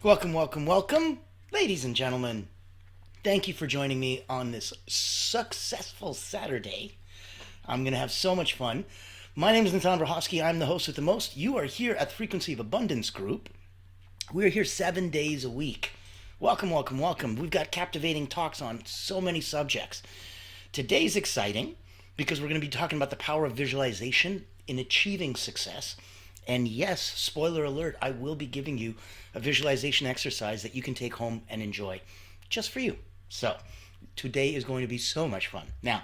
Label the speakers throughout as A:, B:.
A: Welcome, welcome, welcome, ladies and gentlemen. Thank you for joining me on this successful Saturday. I'm going to have so much fun. My name is Nathan Brahowski. I'm the host with the most. You are here at the Frequency of Abundance group. We're here 7 days a week. Welcome, welcome, welcome. We've got captivating talks on so many subjects. Today's exciting because we're going to be talking about the power of visualization in achieving success. And yes, spoiler alert, I will be giving you a visualization exercise that you can take home and enjoy just for you. So, today is going to be so much fun. Now,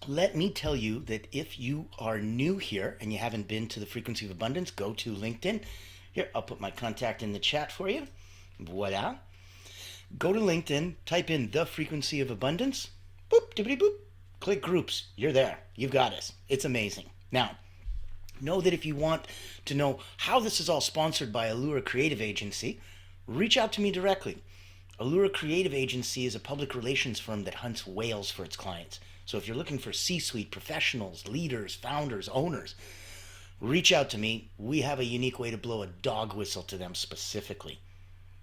A: let me tell you that if you are new here and you haven't been to the Frequency of Abundance, go to LinkedIn. Here, I'll put my contact in the chat for you. Voila. Go to LinkedIn, type in the Frequency of Abundance. Boop, dippity boop. Click groups. You're there. You've got us. It's amazing. Now, know that if you want to know how this is all sponsored by Allura Creative Agency, reach out to me directly. Allura Creative Agency is a public relations firm that hunts whales for its clients. So if you're looking for C-suite professionals, leaders, founders, owners, reach out to me. We have a unique way to blow a dog whistle to them specifically.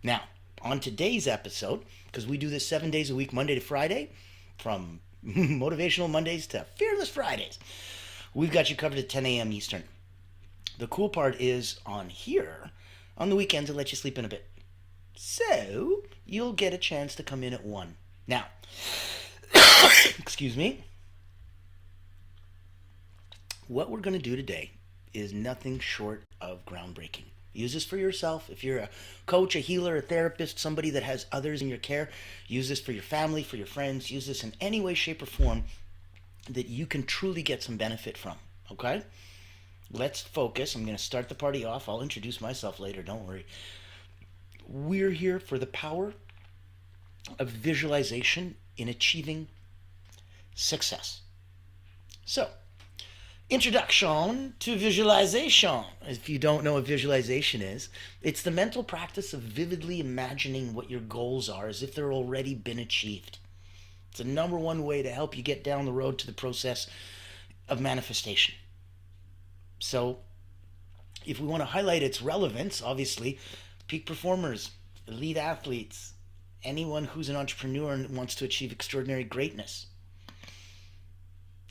A: Now, on today's episode, because we do this 7 days a week, Monday to Friday, from Motivational Mondays to Fearless Fridays, we've got you covered at 10 a.m. Eastern. The cool part is on here, on the weekends, it'll let you sleep in a bit. So, you'll get a chance to come in at 1. Now, excuse me, what we're going to do today is nothing short of groundbreaking. Use this for yourself. If you're a coach, a healer, a therapist, somebody that has others in your care, use this for your family, for your friends. Use this in any way, shape, or form that you can truly get some benefit from, okay? Let's focus. I'm going to start the party off. I'll introduce myself later, don't worry. We're here for the power of visualization in achieving success. So, introduction to visualization. If you don't know what visualization is, it's the mental practice of vividly imagining what your goals are as if they're already been achieved. It's the number one way to help you get down the road to the process of manifestation. So, if we want to highlight its relevance, obviously, peak performers, elite athletes, anyone who's an entrepreneur and wants to achieve extraordinary greatness,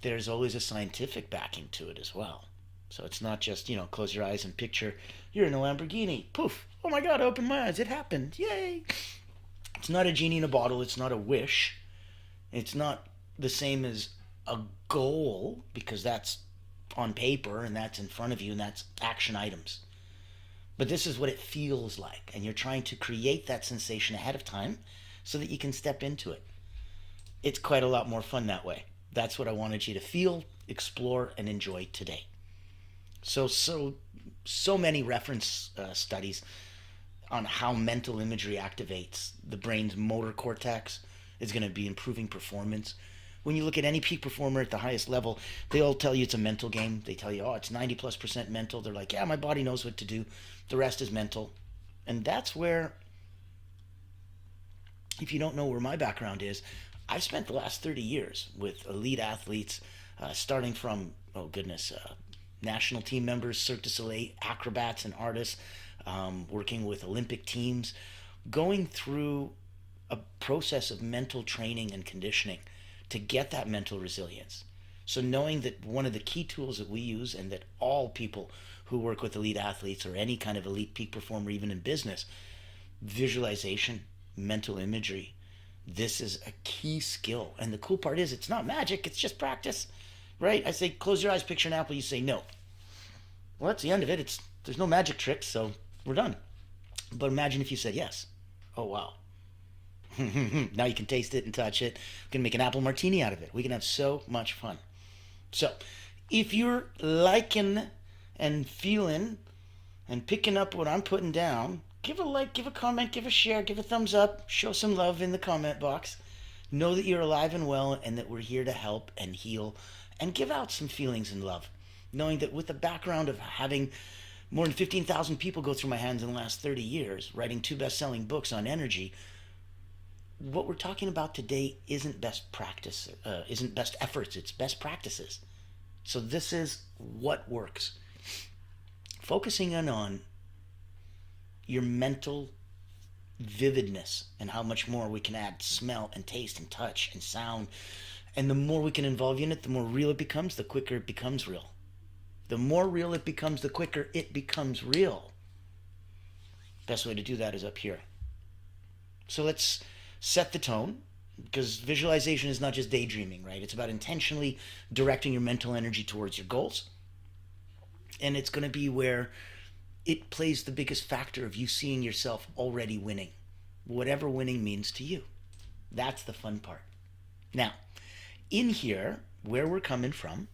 A: there's always a scientific backing to it as well. So it's not just, close your eyes and picture you're in a Lamborghini. Poof. Oh my God, I opened my eyes. It happened. Yay. It's not a genie in a bottle. It's not a wish. It's not the same as a goal, because that's on paper and that's in front of you and that's action items. But this is what it feels like, and you're trying to create that sensation ahead of time so that you can step into it. It's quite a lot more fun that way. That's what I wanted you to feel, explore, and enjoy today. So many reference studies on how mental imagery activates the brain's motor cortex is going to be improving performance. When you look at any peak performer at the highest level, they all tell you it's a mental game. They tell you, oh, it's 90+% mental. They're like, yeah, my body knows what to do. The rest is mental. And that's where, if you don't know where my background is, I've spent the last 30 years with elite athletes, starting from, national team members, Cirque du Soleil, acrobats and artists, working with Olympic teams, going through a process of mental training and conditioning to get that mental resilience. So knowing that one of the key tools that we use, and that all people who work with elite athletes or any kind of elite peak performer, even in business, visualization, mental imagery, this is a key skill. And the cool part is it's not magic, it's just practice, right? I say, close your eyes, picture an apple, you say no. Well, that's the end of it. There's no magic tricks, so we're done. But imagine if you said yes. Oh, wow. Now you can taste it and touch it. We can make an apple martini out of it. We can have so much fun. So, if you're liking and feeling and picking up what I'm putting down, give a like, give a comment, give a share, give a thumbs up, show some love in the comment box. Know that you're alive and well, and that we're here to help and heal and give out some feelings and love. Knowing that with the background of having more than 15,000 people go through my hands in the last 30 years, writing 2 best-selling books on energy, what we're talking about today isn't best practice, isn't best efforts, it's best practices. So this is what works. Focusing in on your mental vividness and how much more we can add smell and taste and touch and sound. And the more we can involve you in it, the more real it becomes, the quicker it becomes real. The more real it becomes, the quicker it becomes real. Best way to do that is up here. So let's set the tone, because visualization is not just daydreaming, right? It's about intentionally directing your mental energy towards your goals. And it's going to be where it plays the biggest factor of you seeing yourself already winning, whatever winning means to you. That's the fun part. Now, in here, where we're coming from,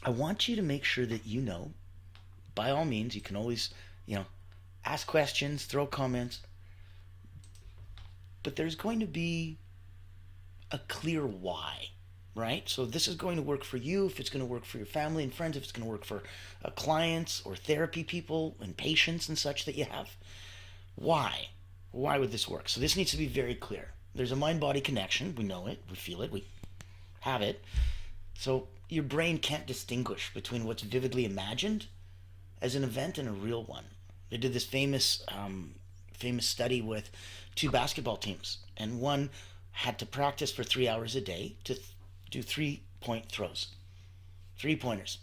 A: I want you to make sure that you know, by all means, you can always, ask questions, throw comments, but there's going to be a clear why, right? So this is going to work for you, if it's going to work for your family and friends, if it's going to work for clients or therapy people and patients and such that you have. Why? Why would this work? So this needs to be very clear. There's a mind-body connection. We know it. We feel it. We have it. So your brain can't distinguish between what's vividly imagined as an event and a real one. They did this famous study with two basketball teams, and one had to practice for 3 hours a day to do 3-point throws, 3-pointers.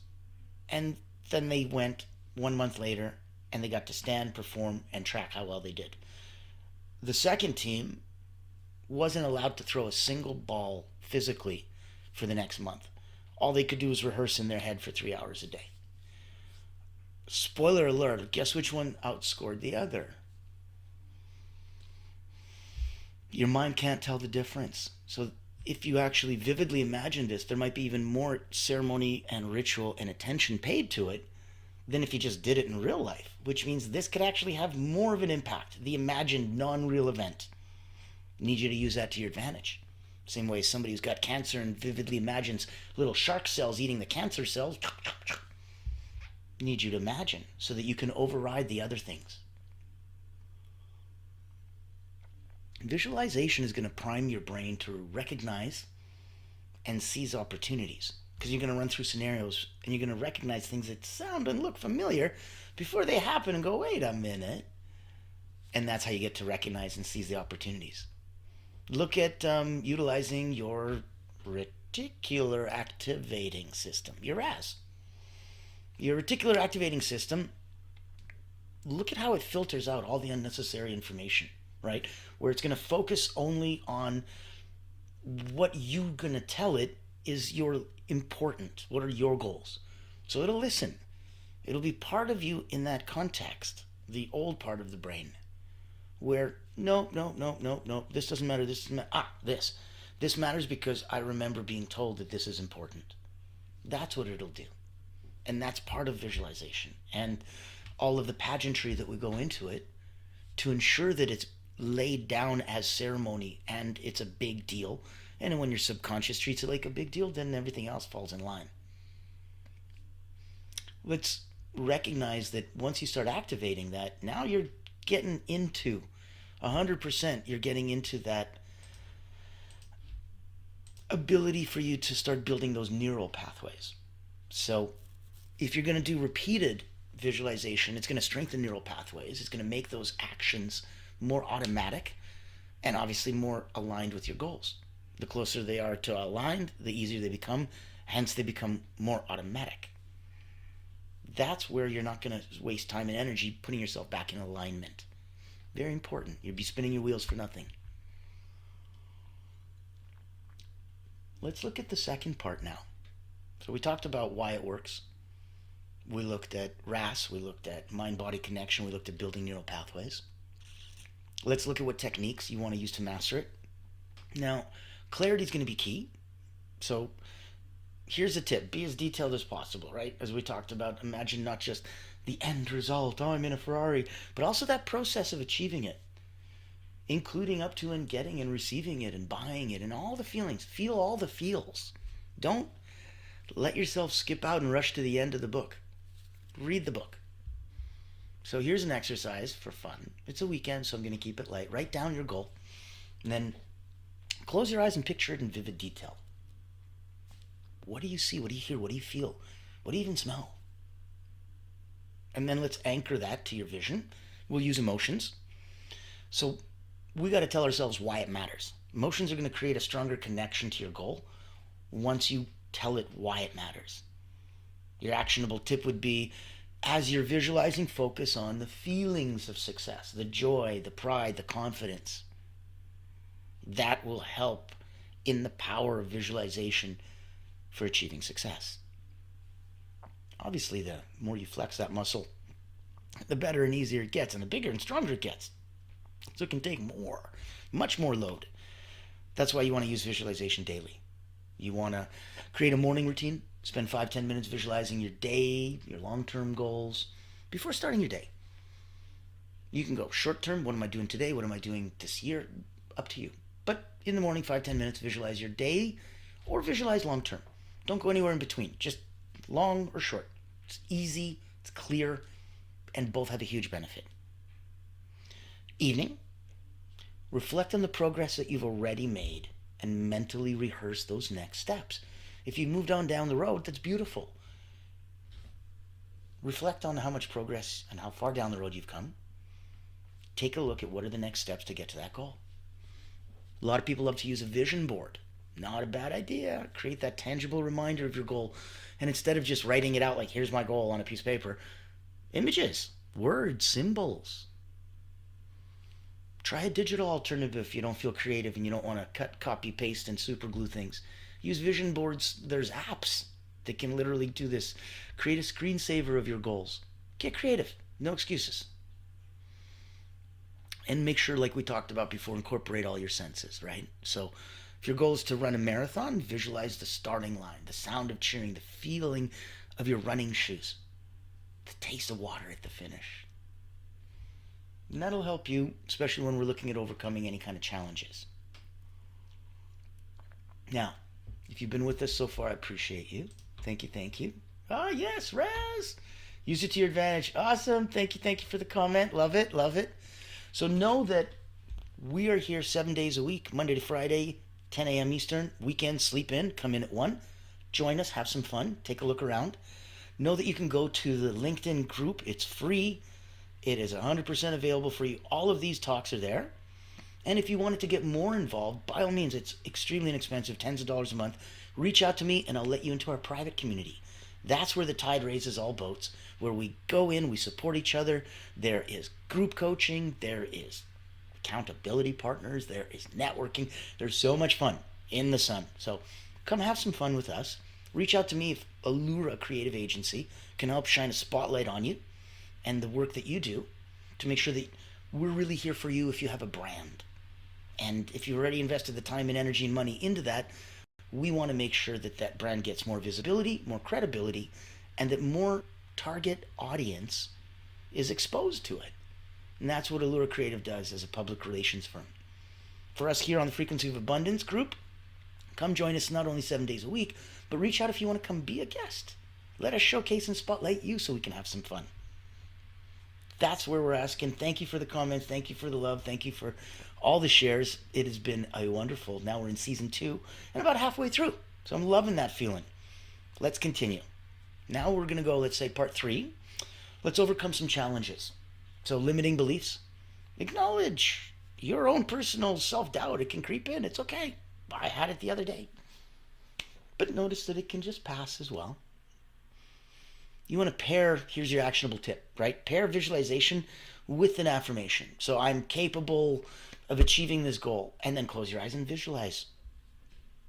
A: And then they went 1 month later and they got to stand, perform, and track how well they did. The second team wasn't allowed to throw a single ball physically for the next month. All they could do was rehearse in their head for 3 hours a day. Spoiler alert, guess which one outscored the other? Your mind can't tell the difference. So if you actually vividly imagine this, there might be even more ceremony and ritual and attention paid to it than if you just did it in real life, which means this could actually have more of an impact, the imagined non-real event. Need you to use that to your advantage. Same way somebody who's got cancer and vividly imagines little shark cells eating the cancer cells, need you to imagine so that you can override the other things. Visualization is going to prime your brain to recognize and seize opportunities, because you're going to run through scenarios and you're going to recognize things that sound and look familiar before they happen and go, wait a minute. And that's how you get to recognize and seize the opportunities. Look at utilizing your reticular activating system, your RAS. Your reticular activating system, look at how it filters out all the unnecessary information, right? Where it's going to focus only on what you're going to tell it is your important. What are your goals? So it'll listen. It'll be part of you in that context, the old part of the brain, where no, this doesn't matter. This doesn't matter. This matters because I remember being told that this is important. That's what it'll do. And that's part of visualization and all of the pageantry that we go into it to ensure that it's laid down as ceremony and it's a big deal. And when your subconscious treats it like a big deal, then everything else falls in line. Let's recognize that once you start activating that, now you're getting into 100%, you're getting into that ability for you to start building those neural pathways. So if you're going to do repeated visualization, it's going to strengthen neural pathways. It's going to make those actions more automatic and obviously more aligned with your goals. The closer they are to aligned, the easier they become. Hence, they become more automatic. That's where you're not going to waste time and energy putting yourself back in alignment. Very important. You'd be spinning your wheels for nothing. Let's look at the second part now. So we talked about why it works. We looked at RAS, we looked at mind-body connection, we looked at building neural pathways. Let's look at what techniques you want to use to master it. Now, clarity is going to be key. So here's a tip. Be as detailed as possible, right? As we talked about, imagine not just the end result, oh, I'm in a Ferrari, but also that process of achieving it, including up to and getting and receiving it and buying it and all the feelings. Feel all the feels. Don't let yourself skip out and rush to the end of the book. Read the book. So here's an exercise for fun. It's a weekend, so I'm going to keep it light. Write down your goal, and then close your eyes and picture it in vivid detail. What do you see? What do you hear? What do you feel? What do you even smell? And then let's anchor that to your vision. We'll use emotions. So we got to tell ourselves why it matters. Emotions are going to create a stronger connection to your goal once you tell it why it matters. Your actionable tip would be, as you're visualizing, focus on the feelings of success, the joy, the pride, the confidence. That will help in the power of visualization for achieving success. Obviously, the more you flex that muscle, the better and easier it gets, and the bigger and stronger it gets. So it can take more, much more load. That's why you want to use visualization daily. You want to create a morning routine, spend 5-10 minutes visualizing your day, your long-term goals before starting your day. You can go short-term, what am I doing today? What am I doing this year? Up to you. But in the morning, 5-10 minutes, visualize your day or visualize long-term. Don't go anywhere in between. Just long or short. It's easy, it's clear, and both have a huge benefit. Evening, reflect on the progress that you've already made and mentally rehearse those next steps. If you moved on down the road, that's beautiful. Reflect on how much progress and how far down the road you've come. Take a look at what are the next steps to get to that goal. A lot of people love to use a vision board. Not a bad idea. Create that tangible reminder of your goal. And instead of just writing it out like, here's my goal on a piece of paper, images, words, symbols. Try a digital alternative if you don't feel creative and you don't want to cut, copy, paste, and super glue things. Use vision boards. There's apps that can literally do this. Create a screensaver of your goals. Get creative. No excuses. And make sure, like we talked about before, incorporate all your senses, right? So if your goal is to run a marathon, visualize the starting line, the sound of cheering, the feeling of your running shoes, the taste of water at the finish. And that'll help you, especially when we're looking at overcoming any kind of challenges. Now, if you've been with us so far, I appreciate you. Thank you, thank you. Ah, yes, Raz. Use it to your advantage. Awesome. Thank you for the comment. Love it, love it. So know that we are here 7 days a week, Monday to Friday, 10 a.m. Eastern. Weekends, sleep in, come in at 1. Join us, have some fun, take a look around. Know that you can go to the LinkedIn group. It's free. It is 100% available for you. All of these talks are there. And if you wanted to get more involved, by all means, it's extremely inexpensive, tens of dollars a month. Reach out to me and I'll let you into our private community. That's where the tide raises all boats, where we go in, we support each other. There is group coaching, there is accountability partners, there is networking. There's so much fun in the sun. So come have some fun with us. Reach out to me if Allura Creative Agency can help shine a spotlight on you and the work that you do to make sure that we're really here for you if you have a brand. And if you've already invested the time and energy and money into that, we want to make sure that that brand gets more visibility, more credibility, and that more target audience is exposed to it. And that's what Allura Creative does as a public relations firm. For us here on the Frequency of Abundance group, come join us not only 7 days a week, but reach out if you want to come be a guest. Let us showcase and spotlight you so we can have some fun. That's where we're asking. Thank you for the comments. Thank you for the love. Thank you for all the shares. It has been a wonderful. Now we're in season 2 and about halfway through. So I'm loving that feeling. Let's continue. Now we're going to go, let's say, part 3. Let's overcome some challenges. So limiting beliefs. Acknowledge your own personal self-doubt. It can creep in. It's okay. I had it the other day. But notice that it can just pass as well. You want to pair, here's your actionable tip, right? Pair visualization with an affirmation. So I'm capable of achieving this goal. And then close your eyes and visualize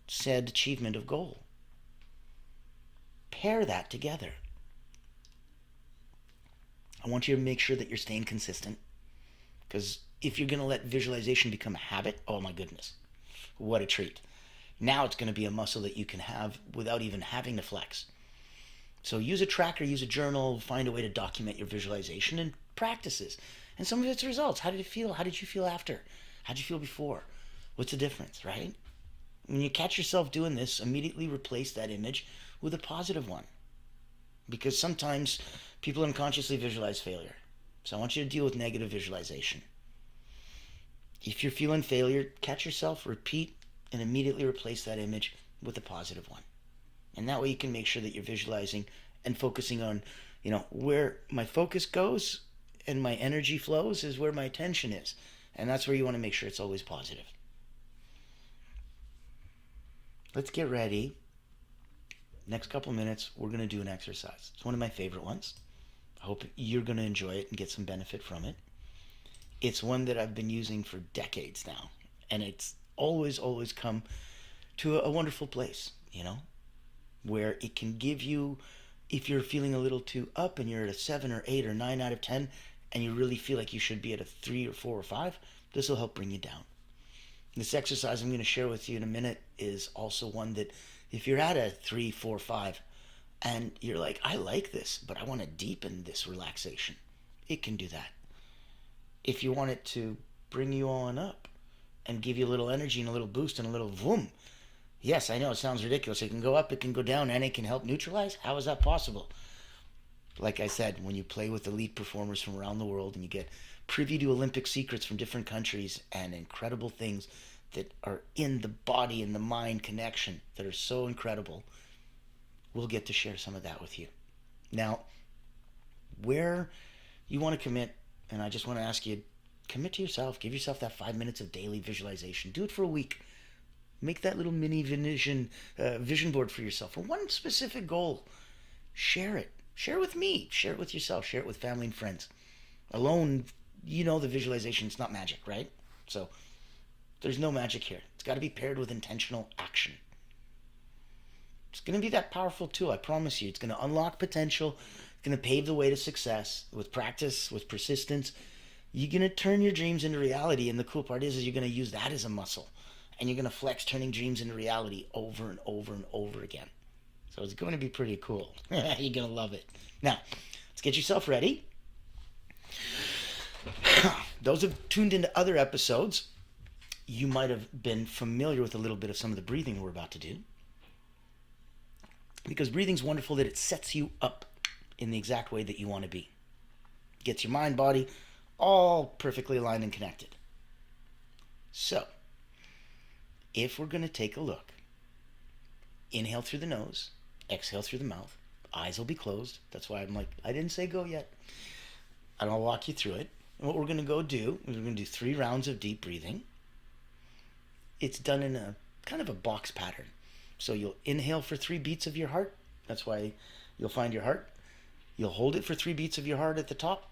A: said achievement of goal. Pair that together. I want you to make sure that you're staying consistent. Because if you're going to let visualization become a habit, oh my goodness, what a treat. Now it's going to be a muscle that you can have without even having to flex. So use a tracker, use a journal, find a way to document your visualization and practices. And some of it's results. How did it feel? How did you feel after? How did you feel before? What's the difference, right? When you catch yourself doing this, immediately replace that image with a positive one. Because sometimes people unconsciously visualize failure. So I want you to deal with negative visualization. If you're feeling failure, catch yourself, repeat, and immediately replace that image with a positive one. And that way you can make sure that you're visualizing and focusing on, where my focus goes and my energy flows is where my attention is. And that's where you want to make sure it's always positive. Let's get ready. Next couple minutes, we're going to do an exercise. It's one of my favorite ones. I hope you're going to enjoy it and get some benefit from it. It's one that I've been using for decades now. And it's always, always come to a wonderful place, where it can give you, if you're feeling a little too up and you're at a 7 or 8 or 9 out of 10, and you really feel like you should be at a 3 or 4 or 5, this will help bring you down. This exercise I'm going to share with you in a minute is also one that if you're at a 3, 4, 5, and you're like, I like this, but I want to deepen this relaxation, it can do that. If you want it to bring you on up and give you a little energy and a little boost and a little vroom, yes, I know it sounds ridiculous. It can go up, it can go down, and it can help neutralize. How is that possible? Like I said, when you play with elite performers from around the world and you get privy to Olympic secrets from different countries and incredible things that are in the body and the mind connection that are so incredible, we'll get to share some of that with you. Now, where you want to commit, and I just want to ask you, commit to yourself. Give yourself that 5 minutes of daily visualization. Do it for a week. Make that little mini vision board for yourself for one specific goal. Share it. Share it with me. Share it with yourself. Share it with family and friends. Alone, the visualization, it's not magic, right? So there's no magic here. It's got to be paired with intentional action. It's going to be that powerful tool, I promise you. It's going to unlock potential. It's going to pave the way to success. With practice, with persistence, you're going to turn your dreams into reality. And the cool part is you're going to use that as a muscle. And you're going to flex turning dreams into reality over and over and over again. So it's going to be pretty cool. You're going to love it. Now, let's get yourself ready. Those who've tuned into other episodes, you might have been familiar with a little bit of some of the breathing we're about to do. Because breathing's wonderful that it sets you up in the exact way that you want to be. Gets your mind, body, all perfectly aligned and connected. So, if we're going to take a look, inhale through the nose, exhale through the mouth, eyes will be closed. That's why I'm like, I didn't say go yet. And I'll walk you through it. And what we're going to go do is we're going to do 3 rounds of deep breathing. It's done in a kind of a box pattern. So you'll inhale for 3 beats of your heart. That's why you'll find your heart. You'll hold it for 3 beats of your heart at the top.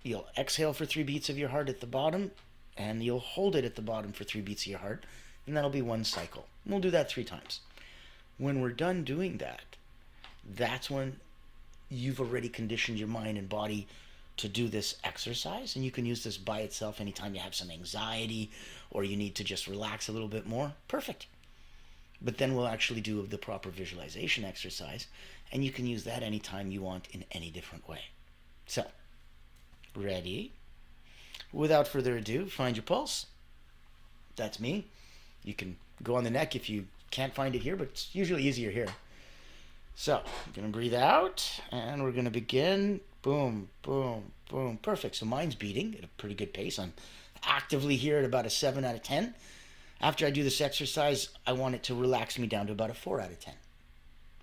A: You'll exhale for 3 beats of your heart at the bottom. And you'll hold it at the bottom for 3 beats of your heart. And that'll be 1 cycle. And we'll do that 3 times. When we're done doing that, that's when you've already conditioned your mind and body to do this exercise. And you can use this by itself anytime you have some anxiety or you need to just relax a little bit more. Perfect. But then we'll actually do the proper visualization exercise, and you can use that anytime you want in any different way. So, ready? Without further ado, find your pulse. That's me. You can go on the neck if you can't find it here, but it's usually easier here. So, I'm going to breathe out, and we're going to begin. Boom, boom, boom. Perfect. So mine's beating at a pretty good pace. I'm actively here at about a 7 out of 10. After I do this exercise, I want it to relax me down to about a 4 out of 10.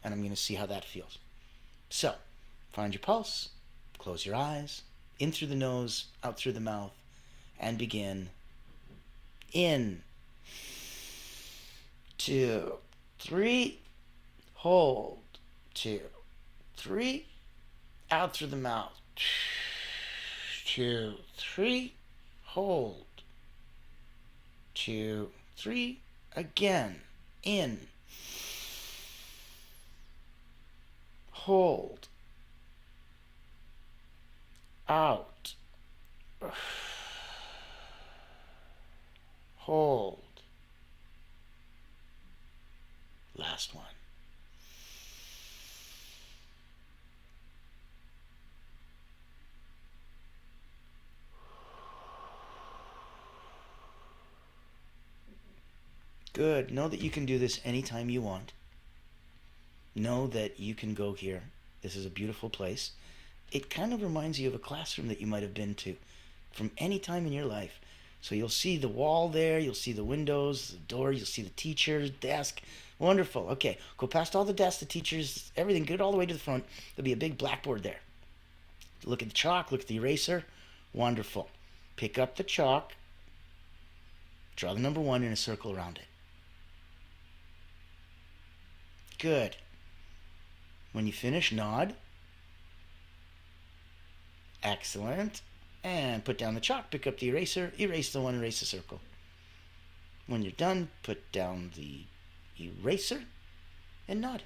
A: And I'm going to see how that feels. So, find your pulse, close your eyes, in through the nose, out through the mouth, and begin. In, 2, 3, hold, 2, 3, out through the mouth, 2, 3, hold, 2, 3, again, in, hold, out, hold, last one. Good. Know that you can do this anytime you want. Know that you can go here. This is a beautiful place. It kind of reminds you of a classroom that you might have been to from any time in your life. So you'll see the wall there, you'll see the windows, the door, you'll see the teacher's desk. Wonderful. Okay, go past all the desks, the teachers, everything, get all the way to the front. There'll be a big blackboard there. Look at the chalk, look at the eraser. Wonderful. Pick up the chalk, draw the number 1 in a circle around it. Good. When you finish, nod. Excellent. And put down the chalk, pick up the eraser, erase the 1, erase the circle. When you're done, put down the eraser and nod.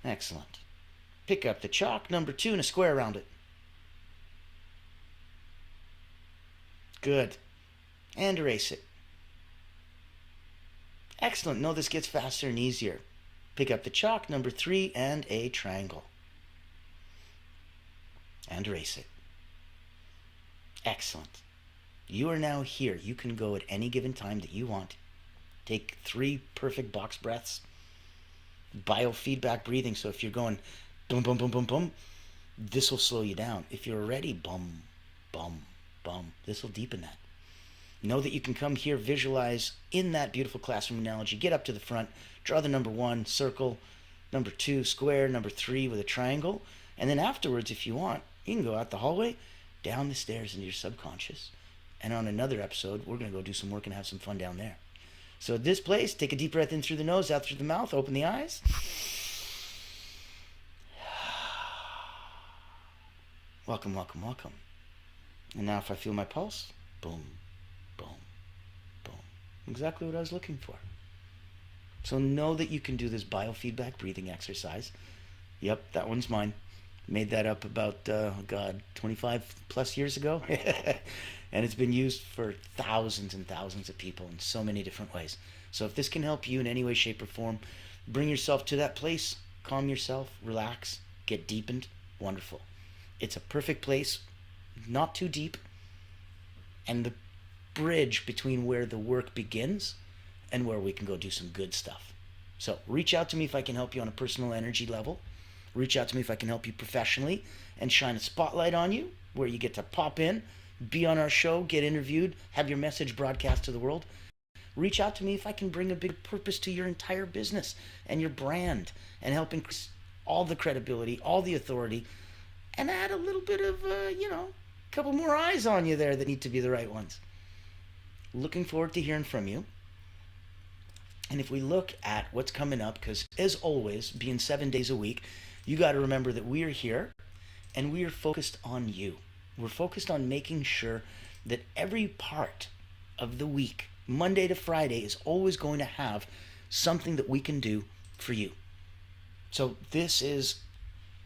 A: Excellent. Pick up the chalk, number 2, and a square around it. Good. And erase it. Excellent. No, this gets faster and easier. Pick up the chalk, number 3, and a triangle. And erase it. Excellent. You are now here. You can go at any given time that you want. Take 3 perfect box breaths. Biofeedback breathing. So if you're going boom, boom, boom, boom, boom, this will slow you down. If you're ready, bum, bum, bum, this will deepen that. Know that you can come here, visualize in that beautiful classroom analogy, get up to the front, draw the number 1, circle, number 2, square, number 3 with a triangle, and then afterwards, if you want, you can go out the hallway, down the stairs into your subconscious, and on another episode, we're going to go do some work and have some fun down there. So at this place, take a deep breath in through the nose, out through the mouth, open the eyes. Welcome, welcome, welcome. And now if I feel my pulse, boom, boom, boom. Exactly what I was looking for. So know that you can do this biofeedback breathing exercise. Yep, that one's mine. Made that up about, 25 plus years ago. And it's been used for thousands and thousands of people in so many different ways. So if this can help you in any way, shape, or form, bring yourself to that place, calm yourself, relax, get deepened, wonderful. It's a perfect place, not too deep, and the bridge between where the work begins and where we can go do some good stuff. So reach out to me if I can help you on a personal energy level. Reach out to me if I can help you professionally and shine a spotlight on you where you get to pop in, be on our show, get interviewed, have your message broadcast to the world. Reach out to me if I can bring a big purpose to your entire business and your brand and help increase all the credibility, all the authority, and add a little bit of, a couple more eyes on you there that need to be the right ones. Looking forward to hearing from you. And if we look at what's coming up, because as always, being 7 days a week, you got to remember that we are here and we are focused on you. We're focused on making sure that every part of the week, Monday to Friday, is always going to have something that we can do for you. So this is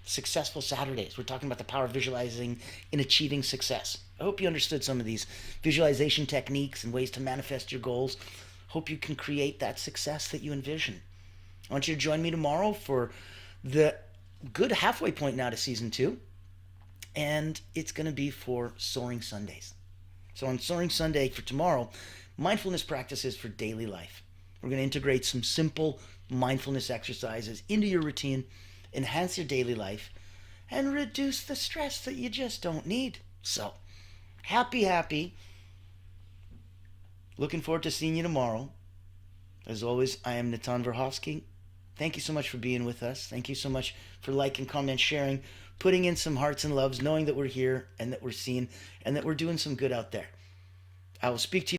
A: Successful Saturdays. We're talking about the power of visualizing in achieving success. I hope you understood some of these visualization techniques and ways to manifest your goals. Hope you can create that success that you envision. I want you to join me tomorrow for the good halfway point now to season 2. And it's going to be for Soaring Sundays. So on Soaring Sunday for tomorrow, mindfulness practices for daily life. We're going to integrate some simple mindfulness exercises into your routine, enhance your daily life, and reduce the stress that you just don't need. So, happy. Looking forward to seeing you tomorrow. As always, I am Natan Verhovsky. Thank you so much for being with us. Thank you so much for liking, comment, sharing, putting in some hearts and loves, knowing that we're here and that we're seen and that we're doing some good out there. I will speak to you